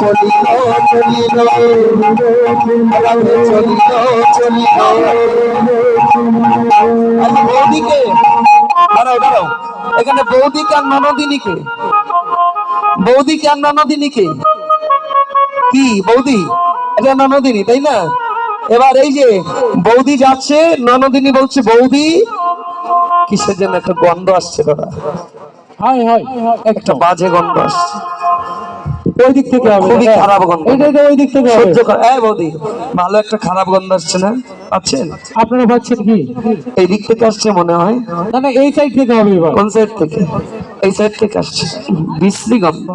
চলিল চলিল চলিল চলিল। বৌদিকে দাঁড়াও দাঁড়াও, এখানে বৌদিকে আর ননদিনীকে, বৌদিকে আর ননদিনীকে কি বৌদি এটা ননদিনী তাই না? এবার এই যে বৌদি যাচ্ছে, ননদিনী বলছে বৌদি, কিসের জন্য একটা গন্ধ আসছে দাদা, একটা বাজে গন্ধ আসছে, ওই দিক থেকে হবে, খুবই খারাপ গন্ধ, ওই দিক থেকে হবে। সহ্য কর। বৌদি ভালো একটা খারাপ গন্ধ আসছে না, পাচ্ছেন? আপনারা পাচ্ছেন কি? এই দিক থেকে আসছে মনে হয়, না না এই সাইড থেকে হবে। এবার কোন সাইড থেকে? এই সাইড থেকে আসছে, বিশ্রী গন্ধ।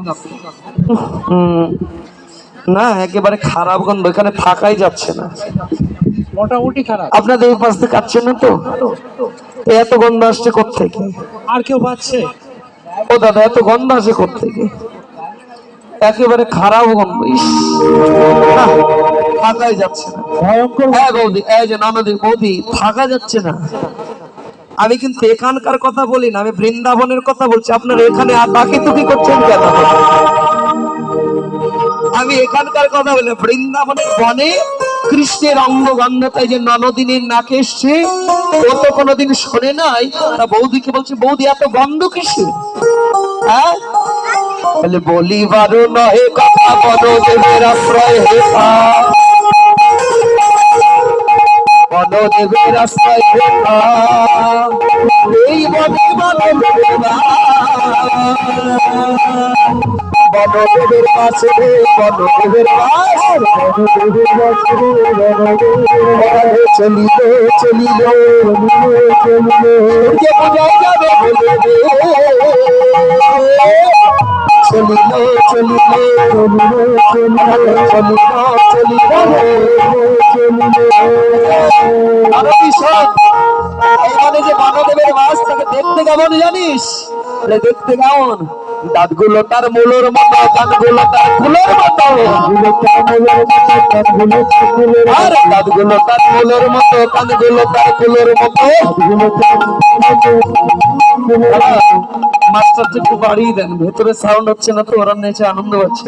না একেবারে খারাপ গন্ধ, এখানে থাকাই যাচ্ছে না, মোটামুটি খারাপ। আপনাদের এই পাশ থেকে কাটছে না তো? এত গন্ধ আসছে কোত্থেকে? আর কেউ পাচ্ছে? ও দাদা এত গন্ধ আসে কোত্থেকে? একেবারে খারাপ গন্ধ, থাকাই যাচ্ছে না। ভয়ঙ্কর। বৌদি এই যে ননদি বৌদি, থাকা যাচ্ছে না। আমি কিন্তু এখানকার কথা বলি না, আমি বৃন্দাবনের কথা বলছি। আপনারা এখানে তাকে তুকি করছেন কেন? আমি এখানকার কথা বলি, বৃন্দাবনের বনে কৃষ্ণের অঙ্গ গন্ধতায় যে ননদিনীর নাকে এসছে, ও তো কোনোদিন শোনে নাই। তা বৌদিকে বলছে বৌদি এত গন্ধ কিসে? হ্যাঁ বলে বলিবার নহে কথা, বনদেবের আশ্রয় হেথা, বনদেবের আশ্রয় হেথা, এই বনে বনদেবের বনদেবের কাছে, বনদেবের চলিল চলিল যে বোঝাই যাবে বলে রে, চলিল চলিল চলিল চলিল। আরো ভীষণ এইখানে যে বনদেবের বাস তাকে দেখতে কেমন জানিস? দেখতে কেমন? দাঁতগুলো তার মূলর মতো, কানগুলো তার কুলোর মতো, আর দাঁতগুলো তার মূলর মতো, কানগুলো তার কুলোর মতো। মাস্টারটা একটু বাড়িয়ে দেন, ভেতরে সাউন্ড হচ্ছে না তো, ওরা নেচে আনন্দ পাচ্ছে।